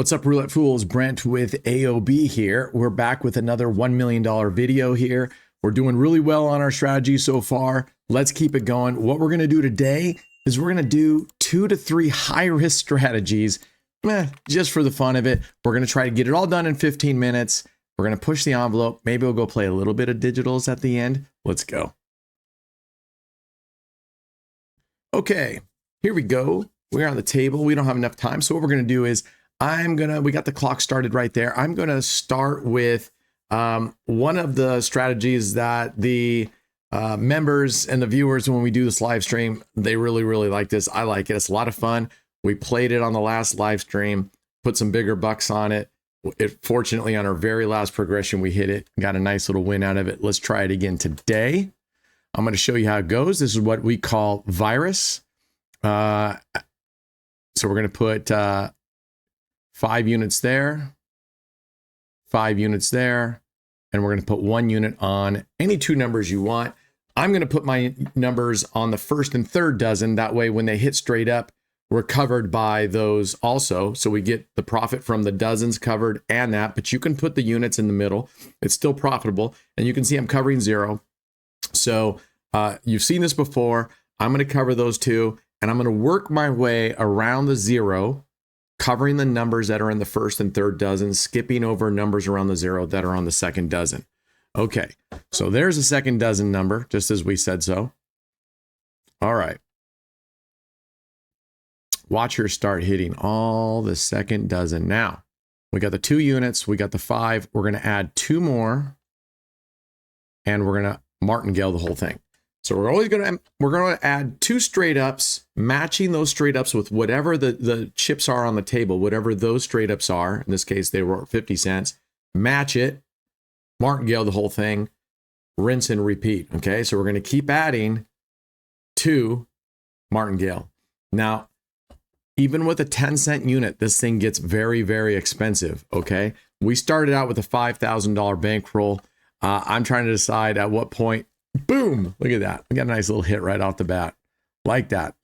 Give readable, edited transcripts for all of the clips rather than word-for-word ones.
What's up, Roulette Fools? Brent with AOB here. We're back with another $1 million video here. We're doing really well on our strategy so far. Let's keep it going. What we're going to do today is we're going to do 2 to 3 high-risk strategies, just for the fun of it. We're going to try to get it all done in 15 minutes. We're going to push the envelope. Maybe we'll go play a little bit of digitals at the end. Let's go. Okay, here we go. We're on the table. We don't have enough time. So what we're going to do is we got the clock started right there. I'm going to start with one of the strategies that the members and the viewers, when we do this live stream, they really like this. I like it. It's a lot of fun. We played it on the last live stream, put some bigger bucks on it. Fortunately, on our very last progression, we hit it, got a nice little win out of it. Let's try it again today. I'm going to show you how it goes. This is what we call virus. So we're going to put 5 units there, 5 units there, and we're going to put 1 unit on any 2 numbers you want. I'm going to put my numbers on the first and third dozen. That way, when they hit straight up, we're covered by those also. So we get the profit from the dozens covered and that, but you can put the units in the middle. It's still profitable. And you can see I'm covering 0. So you've seen this before. I'm going to cover those 2, and I'm going to work my way around the 0, covering the numbers that are in the first and third dozen, skipping over numbers around the 0 that are on the second dozen. Okay, so there's a second dozen number, just as we said so. All right. Watch her start hitting all the second dozen. Now, we got the 2 units, we got the 5. We're going to add 2 more, and we're going to martingale the whole thing. So we're going to add 2 straight ups, matching those straight ups with whatever the chips are on the table, whatever those straight ups are. In this case, they were 50 cents. Match it, martingale the whole thing, rinse and repeat. Okay, so we're going to keep adding 2 martingale. Now, even with a 10-cent unit, this thing gets very expensive. Okay, we started out with a $5,000 bankroll. I'm trying to decide at what point. Boom! Look at that. We got a nice little hit right off the bat. Like that.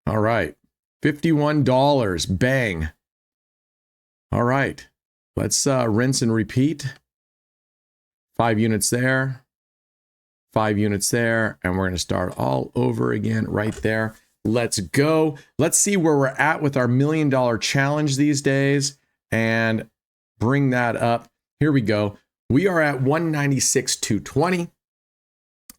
All right. $51. Bang. All right. Let's rinse and repeat. 5 units there. 5 units there. And we're going to start all over again right there. Let's go. Let's see where we're at with our $1 million challenge these days and bring that up. Here we go. We are at 196,220.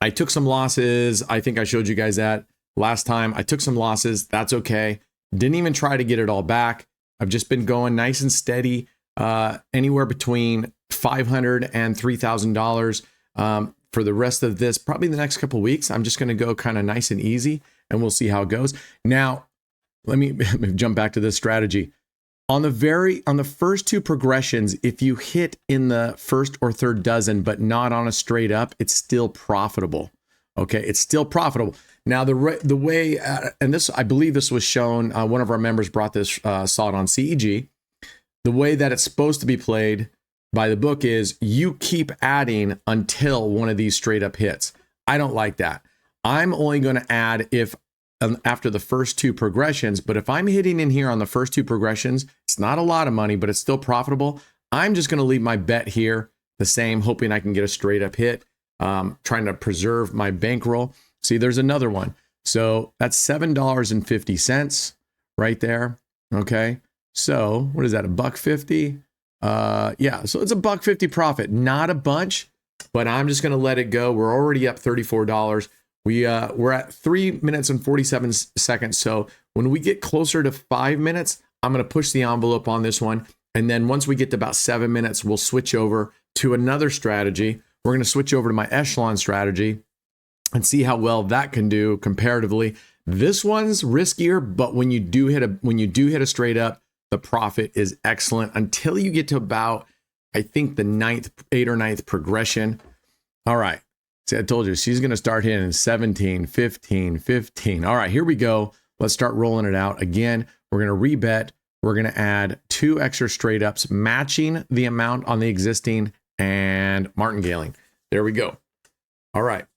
I took some losses. I think I showed you guys that last time. I took some losses. That's okay. Didn't even try to get it all back. I've just been going nice and steady, anywhere between $500 and $3,000 for the rest of this. Probably the next couple of weeks. I'm just going to go kind of nice and easy, and we'll see how it goes. Now, let me jump back to this strategy. On the first 2 progressions, if you hit in the first or third dozen, but not on a straight up, it's still profitable. Okay, it's still profitable. Now, the way, and this, I believe this was shown, one of our members brought this, saw it on CEG. The way that it's supposed to be played by the book is you keep adding until one of these straight up hits. I don't like that. I'm only going to add if after the first 2 progressions, but if I'm hitting in here on the first 2 progressions, it's not a lot of money, but it's still profitable. I'm just going to leave my bet here the same, hoping I can get a straight up hit, trying to preserve my bankroll. See, there's another one. So that's $7.50 right there. Okay. So what is that? $1.50? Yeah. So it's $1.50 profit, not a bunch, but I'm just going to let it go. We're already up $34. We're at 3 minutes and 47 seconds. So when we get closer to 5 minutes, I'm going to push the envelope on this one. And then once we get to about 7 minutes, we'll switch over to another strategy. We're going to switch over to my Echelon strategy and see how well that can do comparatively. This one's riskier, but when you do hit a straight up, the profit is excellent until you get to about, I think, the 8th or 9th progression. All right. See, I told you, she's going to start hitting 17, 15, 15. All right, here we go. Let's start rolling it out. Again, we're going to rebet. We're going to add 2 extra straight ups, matching the amount on the existing and martingaling. There we go. All right.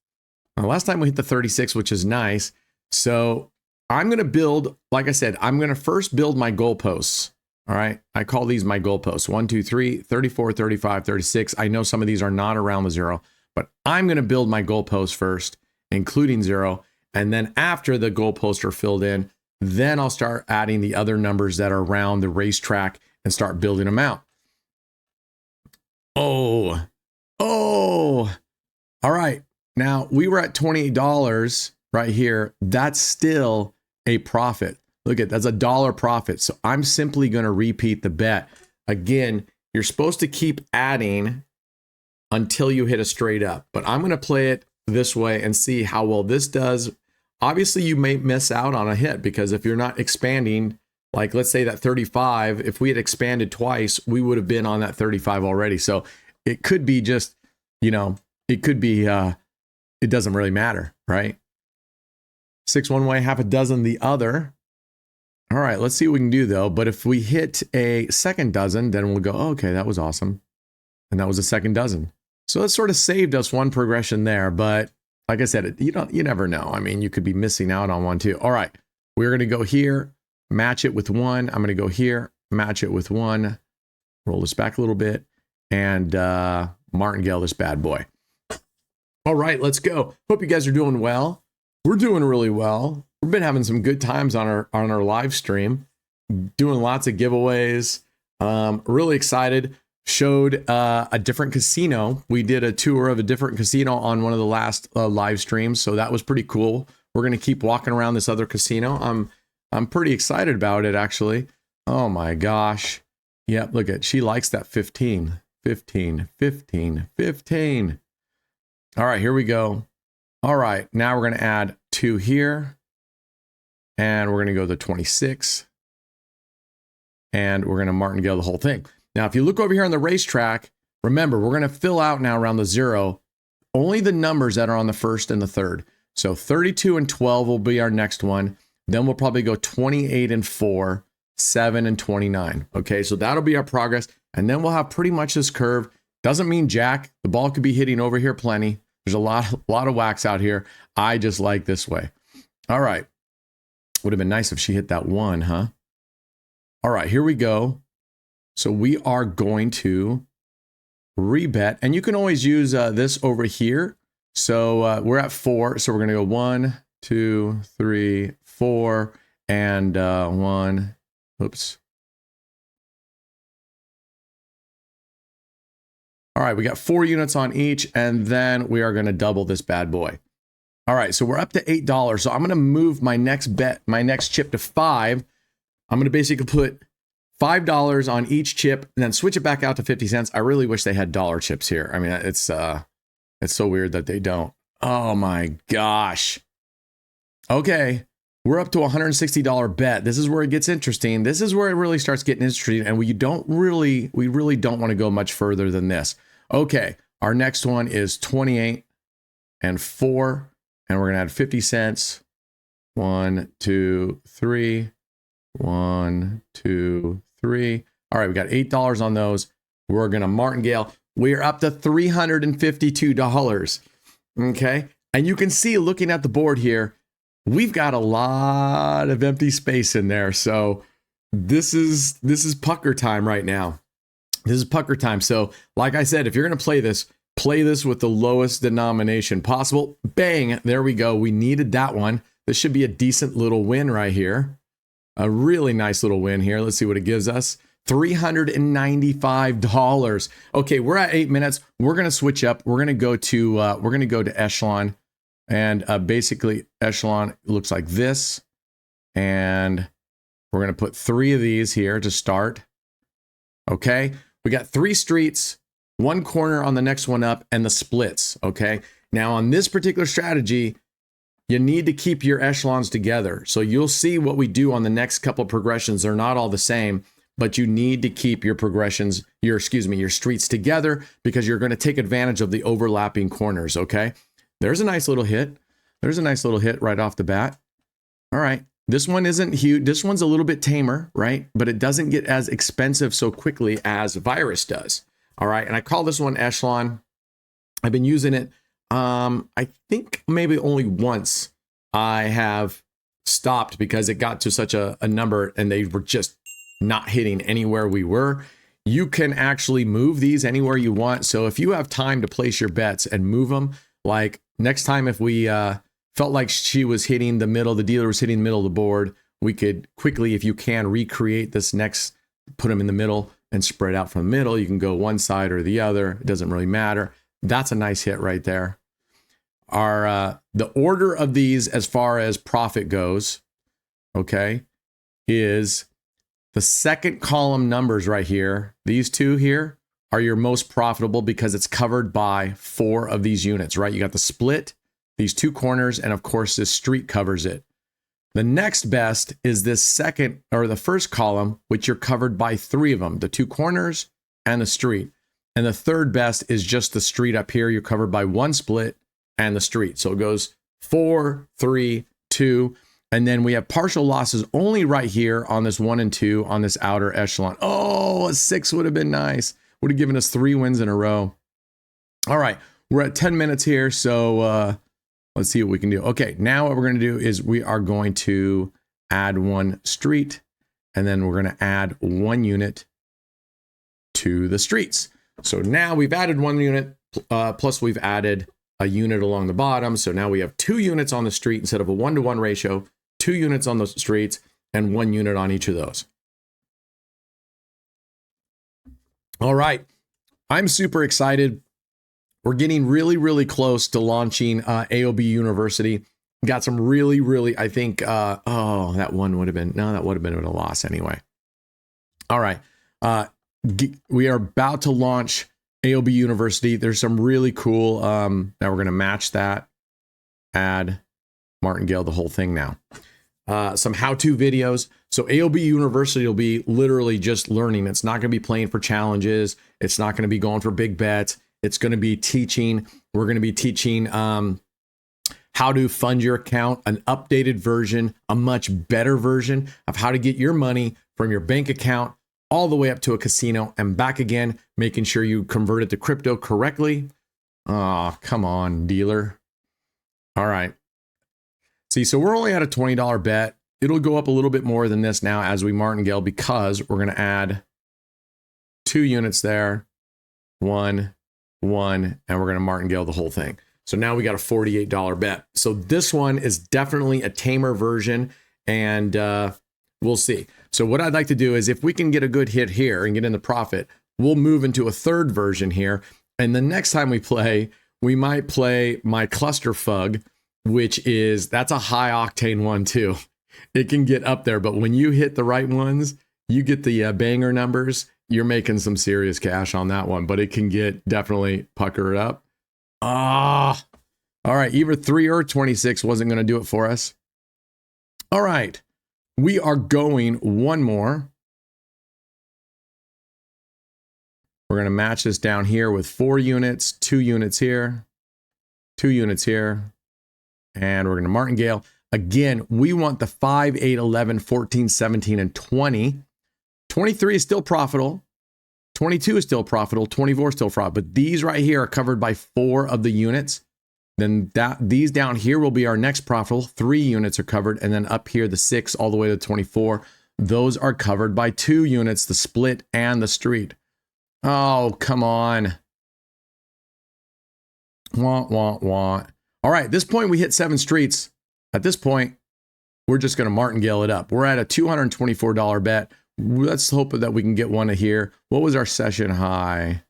Now, last time we hit the 36, which is nice. So I'm going to build, like I said, I'm going to first build my goalposts. All right. I call these my goalposts. 1, 2, 3, 34, 35, 36. I know some of these are not around the 0, but I'm going to build my goalposts first, including 0. And then after the goalposts are filled in, then I'll start adding the other numbers that are around the racetrack and start building them out. Oh, all right. Now we were at $28 right here. That's still a profit. Look at that's $1 profit. So I'm simply going to repeat the bet. Again, you're supposed to keep adding until you hit a straight up, but I'm going to play it this way and see how well this does. Obviously, you may miss out on a hit because if you're not expanding, like let's say that 35, if we had expanded twice, we would have been on that 35 already. So it could be just, it could be, it doesn't really matter, right? 6 one way, half a dozen the other. All right, let's see what we can do though. But if we hit a second dozen, then we'll go, oh, okay, that was awesome. And that was a second dozen. So it sort of saved us one progression there. But like I said, you never know. I mean, you could be missing out on one too. All right, we're going to go here, match it with 1. I'm going to go here, match it with 1, roll this back a little bit, and martingale this bad boy. All right, let's go. Hope you guys are doing well. We're doing really well. We've been having some good times on our live stream, doing lots of giveaways. Really excited. Showed a different casino. We did a tour of a different casino on one of the last live streams, so that was pretty cool. We're gonna keep walking around this other casino. I'm pretty excited about it actually. Oh my gosh. Yep, look at, she likes that 15, 15, 15, 15. All right, here we go. All right, now we're gonna add 2 here. And we're gonna go to 26. And we're gonna martingale the whole thing. Now, if you look over here on the racetrack, remember, we're gonna fill out now around the 0, only the numbers that are on the 1st and the 3rd. So 32 and 12 will be our next one. Then we'll probably go 28 and 4, 7 and 29. Okay, so that'll be our progress. And then we'll have pretty much this curve. Doesn't mean jack. The ball could be hitting over here plenty. There's a lot of wax out here. I just like this way. All right. Would have been nice if she hit that 1, huh? All right, here we go. So we are going to rebet, and you can always use this over here. So we're at 4, so we're going to go 1, 2, 3, 4, and 1. Oops. All right, we got 4 units on each, and then we are going to double this bad boy. All right, so we're up to $8. So I'm going to move my next bet, my next chip to 5. I'm going to basically put $5 on each chip and then switch it back out to 50 cents. I really wish they had dollar chips here. I mean, it's so weird that they don't. Oh my gosh. Okay, we're up to a $160 bet. This is where it gets interesting. This is where it really starts getting interesting, and we really don't want to go much further than this. Okay, our next one is 28 and 4, and we're gonna add 50 cents. 1, 2, 3. 1, 2, 3. All right, we got $8 on those. We're gonna martingale. We're up to $352. Okay, and you can see, looking at the board here, we've got a lot of empty space in there. So this is pucker time right now. This is pucker time. So like I said, if you're gonna play this with the lowest denomination possible. Bang, there we go. We needed that one. This should be a decent little win right here. A really nice little win here. Let's see what it gives us. $395. Okay, we're at 8 minutes. We're gonna switch up. We're gonna go to Echelon, and basically Echelon looks like this. And we're gonna put 3 of these here to start. Okay, we got 3 streets, 1 corner on the next one up, and the splits. Okay, now on this particular strategy, you need to keep your echelons together. So you'll see what we do on the next couple of progressions. They're not all the same, but you need to keep your progressions, your streets together, because you're going to take advantage of the overlapping corners, okay? There's a nice little hit. There's a nice little hit right off the bat. All right, this one isn't huge. This one's a little bit tamer, right? But it doesn't get as expensive so quickly as Virus does. All right, and I call this one Echelon. I've been using it. I think maybe only once I have stopped because it got to such a number and they were just not hitting anywhere we were. You can actually move these anywhere you want. So if you have time to place your bets and move them, like next time, if we felt like she was hitting the middle, the dealer was hitting the middle of the board, we could quickly, if you can, recreate this next, put them in the middle and spread out from the middle. You can go one side or the other. It doesn't really matter. That's a nice hit right there. Our the order of these as far as profit goes, okay, is the second column numbers right here. These two here are your most profitable because it's covered by 4 of these units, right? You got the split, these 2 corners, and of course this street covers it. The next best is this second or the first column, which you're covered by 3 of them, the 2 corners and the street. And the third best is just the street up here. You're covered by 1 split and the street. So it goes 4, 3, 2. And then we have partial losses only right here on this 1 and 2 on this outer echelon. Oh, a 6 would have been nice. Would have given us 3 wins in a row. All right, we're at 10 minutes here. So let's see what we can do. Okay, now what we're going to do is we are going to add 1 street, and then we're going to add 1 unit to the streets. So now we've added 1 unit, plus we've added a unit along the bottom. So now we have 2 units on the street instead of a 1-to-1 ratio, 2 units on the streets, and 1 unit on each of those. All right, I'm super excited. We're getting really, really close to launching AOB University. Got some really, I think, oh, that one would have been, no, that would have been a loss anyway. All right, we are about to launch AOB University. There's some really cool, now we're going to match that, add Martingale, the whole thing now. Some how-to videos. So AOB University will be literally just learning. It's not going to be playing for challenges. It's not going to be going for big bets. It's going to be teaching. We're going to be teaching how to fund your account, an updated version, a much better version of how to get your money from your bank account all the way up to a casino and back again, making sure you convert it to crypto correctly. Oh, come on, dealer. All right. See, so we're only at a $20 bet. It'll go up a little bit more than this now as we martingale because we're going to add 2 units there, 1, 1, and we're going to martingale the whole thing. So now we got a $48 bet. So this one is definitely a tamer version, and we'll see. So what I'd like to do is if we can get a good hit here and get in the profit, we'll move into a third version here. And the next time we play, we might play my cluster fug, which is, that's a high octane one too. It can get up there, but when you hit the right ones, you get the banger numbers, you're making some serious cash on that one, but it can get definitely pucker it up. Ah, all right. Either 3 or 26 wasn't going to do it for us. All right. We are going 1 more. We're going to match this down here with 4 units, 2 units here, 2 units here. And we're going to martingale. Again, we want the 5, 8, 11, 14, 17, and 20. 23 is still profitable. 22 is still profitable. 24 is still profitable. But these right here are covered by 4 of the units. Then these down here will be our next profitable. 3 units are covered. And then up here, the 6 all the way to 24. Those are covered by 2 units, the split and the street. Oh, come on. Want. All right, at this point, we hit 7 streets. At this point, we're just going to martingale it up. We're at a $224 bet. Let's hope that we can get one here. What was our session high?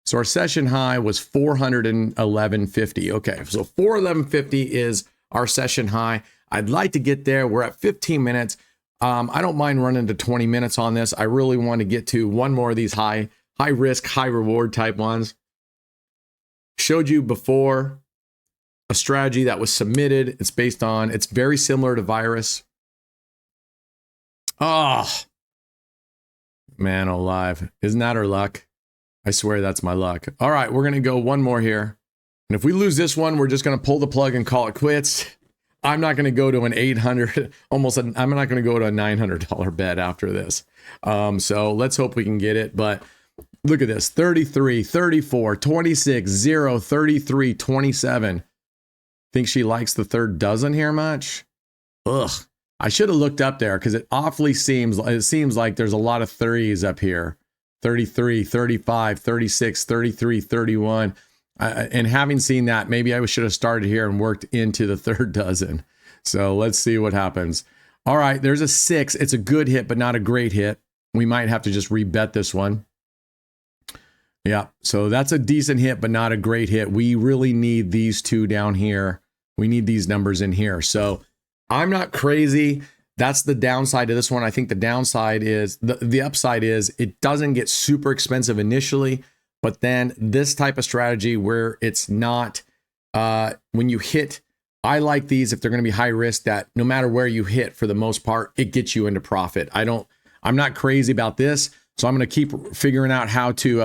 So our session high was 411.50. Okay, so 411.50 is our session high. I'd like to get there. We're at 15 minutes. I don't mind running to 20 minutes on this. I really want to get to one more of these high risk, high reward type ones. Showed you before a strategy that was submitted. It's based on, it's very similar to Virus. Oh, man alive. Isn't that our luck? I swear that's my luck. All right, we're going to go 1 more here. And if we lose this one, we're just going to pull the plug and call it quits. I'm not going to go to an 800, I'm not going to go to a $900 bet after this. So let's hope we can get it. But look at this, 33, 34, 26, 0, 33, 27. Think she likes the third dozen here much? Ugh. I should have looked up there because it seems like there's a lot of 30s up here. 33, 35, 36, 33, 31. And having seen that, maybe I should have started here and worked into the third dozen. So let's see what happens. All right, there's a 6. It's a good hit, but not a great hit. We might have to just rebet this one. Yeah, so that's a decent hit, but not a great hit. We really need these two down here. We need these numbers in here. So I'm not crazy. That's the downside of this one. I think the downside is, the upside is it doesn't get super expensive initially, but then this type of strategy where it's not, when you hit, I like these if they're going to be high risk, that no matter where you hit, for the most part, it gets you into profit. I'm not crazy about this. So I'm going to keep figuring out how to,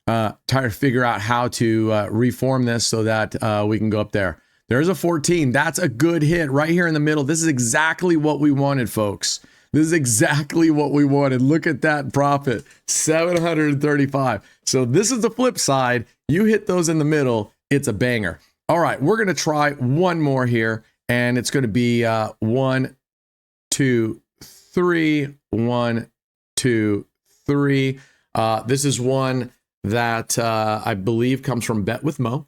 try to figure out how to reform this so that we can go up there. There's a 14. That's a good hit right here in the middle. This is exactly what we wanted, folks. This is exactly what we wanted. Look at that profit, 735. So this is the flip side. You hit those in the middle, it's a banger. All right, we're going to try one more here, and it's going to be 1, 2, 3, 1, 2, 3. This is one that I believe comes from Bet with Mo.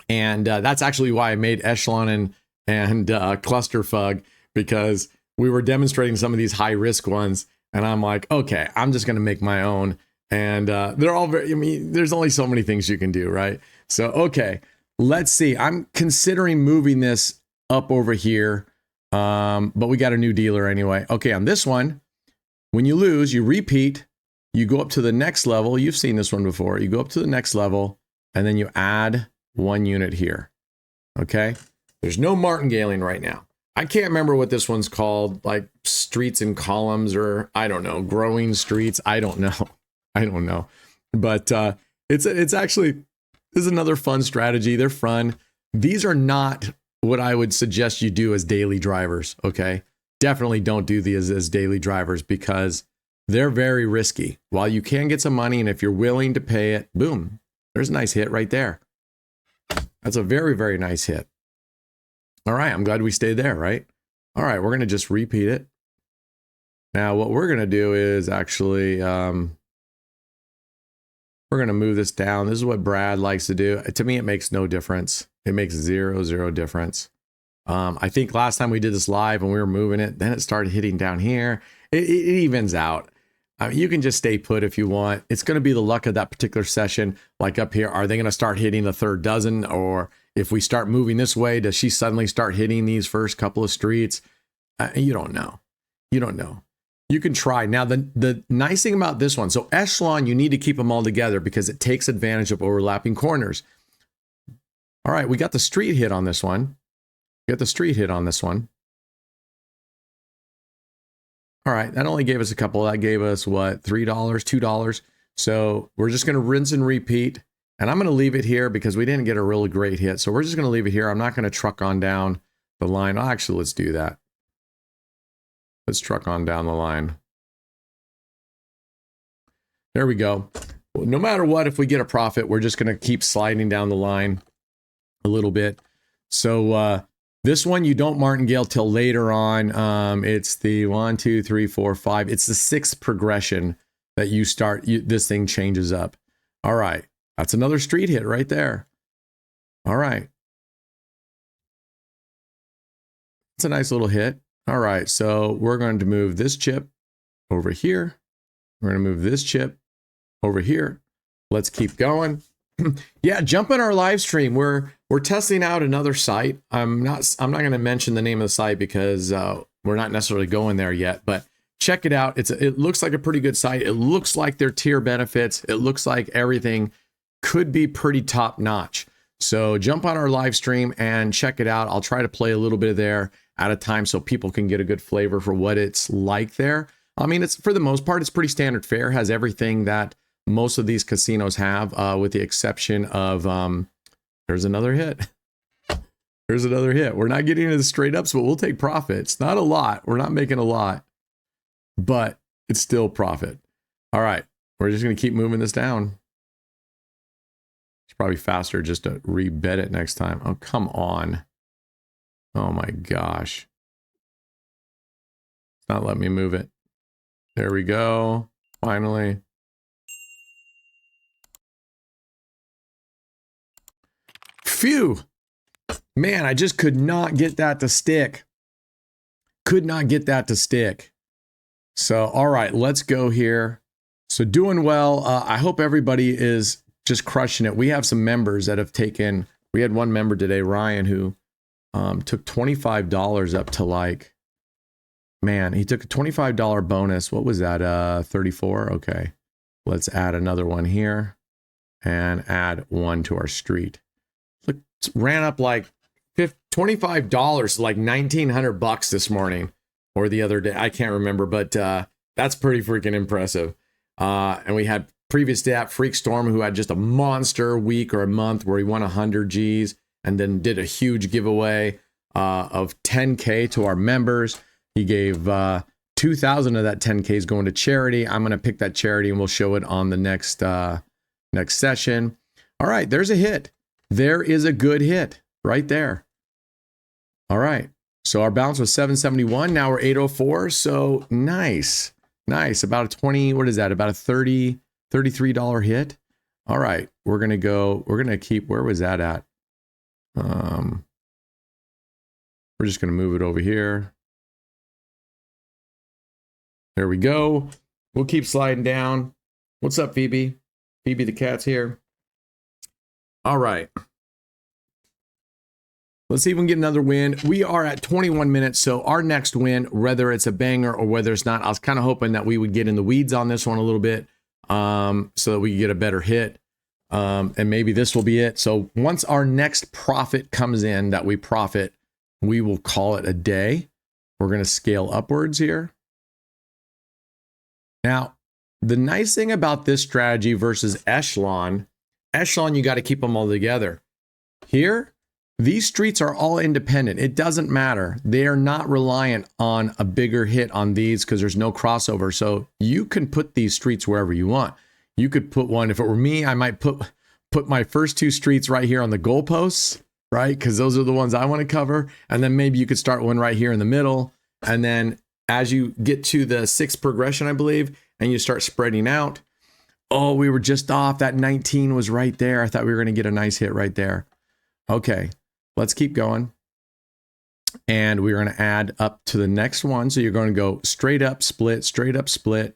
And that's actually why I made Echelon and Clusterfug, because we were demonstrating some of these high risk ones. And I'm like, okay, I'm just going to make my own. And they're all very, I mean, there's only so many things you can do, right? So, okay, let's see. I'm considering moving this up over here. But we got a new dealer anyway. Okay, on this one, when you lose, you repeat, you go up to the next level. You've seen this one before. You go up to the next level, and then you add 1 unit here. Okay, there's no martingaling right now. I can't remember what this one's called, like streets and columns, or I don't know, growing streets. I don't know. But it's actually, this is another fun strategy. They're fun. These are not what I would suggest you do as daily drivers. Okay, definitely don't do these as daily drivers because they're very risky. While you can get some money, and if you're willing to pay it, boom, there's a nice hit right there. That's a very, very nice hit. All right, I'm glad we stayed there, right? All right, we're going to just repeat it. Now, what we're going to do is actually, we're going to move this down. This is what Brad likes to do. To me, it makes no difference. It makes zero difference. I think last time we did this live and we were moving it, then it started hitting down here. It evens out. You can just stay put if you want. It's going to be the luck of that particular session. Like up here, are they going to start hitting the third dozen? Or if we start moving this way, does she suddenly start hitting these first couple of streets? You don't know. You don't know. You can try. Now, the nice thing about this one, so Echelon, you need to keep them all together because it takes advantage of overlapping corners. All right, we got the street hit on this one. All right, that only gave us a couple. That gave us what, $3, $2. So we're just going to rinse and repeat. And I'm going to leave it here because we didn't get a really great hit. So we're just going to leave it here. I'm not going to truck on down the line. Actually, let's do that. Let's truck on down the line. There we go. Well, no matter what, if we get a profit, we're just going to keep sliding down the line a little bit. So this one, you don't martingale till later on. It's the 1, 2, 3, 4, 5. It's the 6th progression that you start. This thing changes up. All right. That's another street hit right there. All right. It's a nice little hit. All right. So we're going to move this chip over here. We're going to move this chip over here. Let's keep going. Yeah, jump in our live stream. We're testing out another site. I'm not going to mention the name of the site because we're not necessarily going there yet, but check it out. It looks like a pretty good site. It looks like their tier benefits. It looks like everything could be pretty top notch. So jump on our live stream and check it out. I'll try to play a little bit there at a time so people can get a good flavor for what it's like there. I mean, it's, for the most part, it's pretty standard fare. Has everything that most of these casinos have, with the exception of, there's another hit. There's another hit. We're not getting into the straight ups, but we'll take profits. Not a lot. We're not making a lot, but it's still profit. All right. We're just going to keep moving this down. It's probably faster just to rebet it next time. Oh, come on. Oh my gosh. Not let me move it. There we go. Finally. Phew. Man, I just could not get that to stick. Could not get that to stick. So, all right, let's go here. So doing well. I hope everybody is just crushing it. We have some members that have taken, we had one member today, Ryan, who took $25 up to like, man, he took a $25 bonus. What was that? 34. Okay. Let's add another one here and add one to our street. Look, it ran up like $25, like $1,900 this morning or the other day. I can't remember, but that's pretty freaking impressive. And we had previous to that Freak Storm, who had just a monster week or a month where he won 100 G's and then did a huge giveaway of 10K to our members. He gave 2,000 of that 10K is going to charity. I'm going to pick that charity and we'll show it on the next session. All right, there's a hit. There is a good hit right there. All right, so our balance was 771. Now we're 804. So nice. Nice. About a 20, what is that? About a $33 hit. All right, we're going to go, we're going to keep, where was that at? We're just going to move it over here. There we go. We'll keep sliding down. What's up, Phoebe? Phoebe the cat's here. All right. Let's see if we can get another win. We are at 21 minutes, so our next win, whether it's a banger or whether it's not, I was kind of hoping that we would get in the weeds on this one a little bit so that we could get a better hit. And maybe this will be it. So once our next profit comes in that we profit, we will call it a day. We're going to scale upwards here. Now, the nice thing about this strategy versus Echelon, you got to keep them all together. Here, these streets are all independent. It doesn't matter. They are not reliant on a bigger hit on these because there's no crossover. So you can put these streets wherever you want. You could put one, if it were me, I might put my first two streets right here on the goalposts, right? Because those are the ones I want to cover. And then maybe you could start one right here in the middle. And then as you get to the sixth progression, I believe, and you start spreading out. Oh, we were just off. That 19 was right there. I thought we were going to get a nice hit right there. Okay, let's keep going. And we're going to add up to the next one. So you're going to go straight up, split,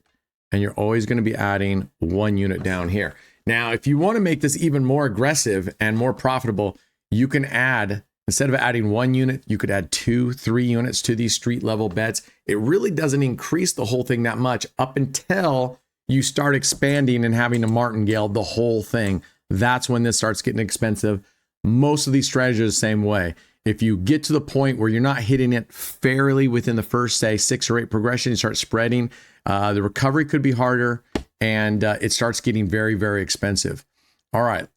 and you're always going to be adding one unit down here. Now, if you want to make this even more aggressive and more profitable, you can add, instead of adding 1 unit, you could add 2, 3 units to these street level bets. It really doesn't increase the whole thing that much up until you start expanding and having to martingale the whole thing. That's when this starts getting expensive. Most of these strategies are the same way. If you get to the point where you're not hitting it fairly within the first, say, 6 or 8 progressions, you start spreading, the recovery could be harder and it starts getting very, very expensive. All right,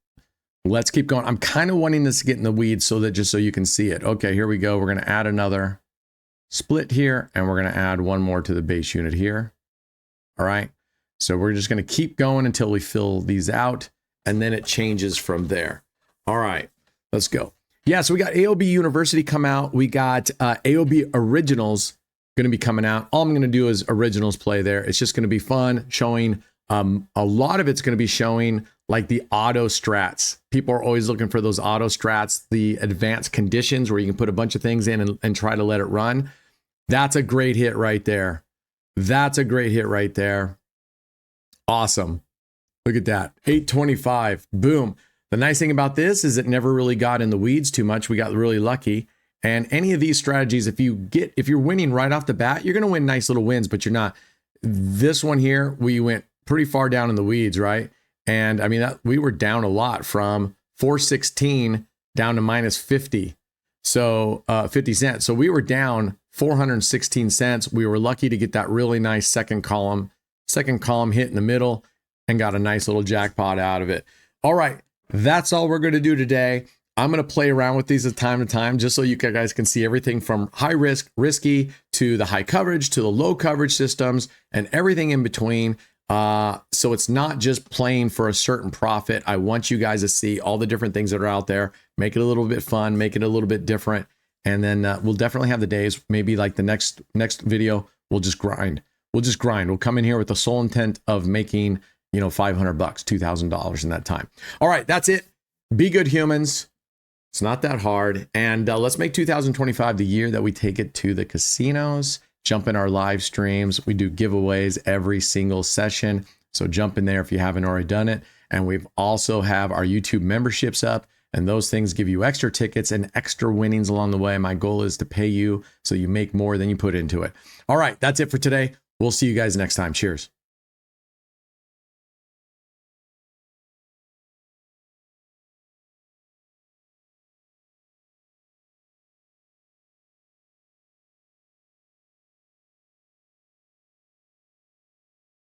let's keep going. I'm kind of wanting this to get in the weeds so that just so you can see it. Okay, here we go. We're going to add another split here and we're going to add one more to the base unit here. All right, so we're just going to keep going until we fill these out and then it changes from there. All right, let's go. Yeah, so we got AOB University come out. We got AOB Originals going to be coming out. All I'm going to do is Originals play there. It's just going to be fun showing. A lot of it's going to be showing like the auto strats. People are always looking for those auto strats, the advanced conditions where you can put a bunch of things in and try to let it run. That's a great hit right there. That's a great hit right there. Awesome. Look at that. 825. Boom. The nice thing about this is it never really got in the weeds too much. We got really lucky. And any of these strategies, if you're winning right off the bat, you're going to win nice little wins, but you're not. This one here, we went pretty far down in the weeds, right? And I mean, we were down a lot from 416 down to minus 50. So 50 cents. So we were down 416 cents. We were lucky to get that really nice second column hit in the middle and got a nice little jackpot out of it. All right. That's all we're going to do today. I'm going to play around with these at time to time, just so you guys can see everything from high risk, risky, to the high coverage, to the low coverage systems, and everything in between. So it's not just playing for a certain profit. I want you guys to see all the different things that are out there, make it a little bit fun, make it a little bit different. And then we'll definitely have the days, maybe like the next video, We'll just grind. We'll come in here with the sole intent of making, $500, $2,000 in that time. All right, that's it. Be good humans. It's not that hard. And let's make 2025 the year that we take it to the casinos. Jump in our live streams. We do giveaways every single session. So jump in there if you haven't already done it. And we've also have our YouTube memberships up, and those things give you extra tickets and extra winnings along the way. My goal is to pay you so you make more than you put into it. All right, that's it for today. We'll see you guys next time. Cheers.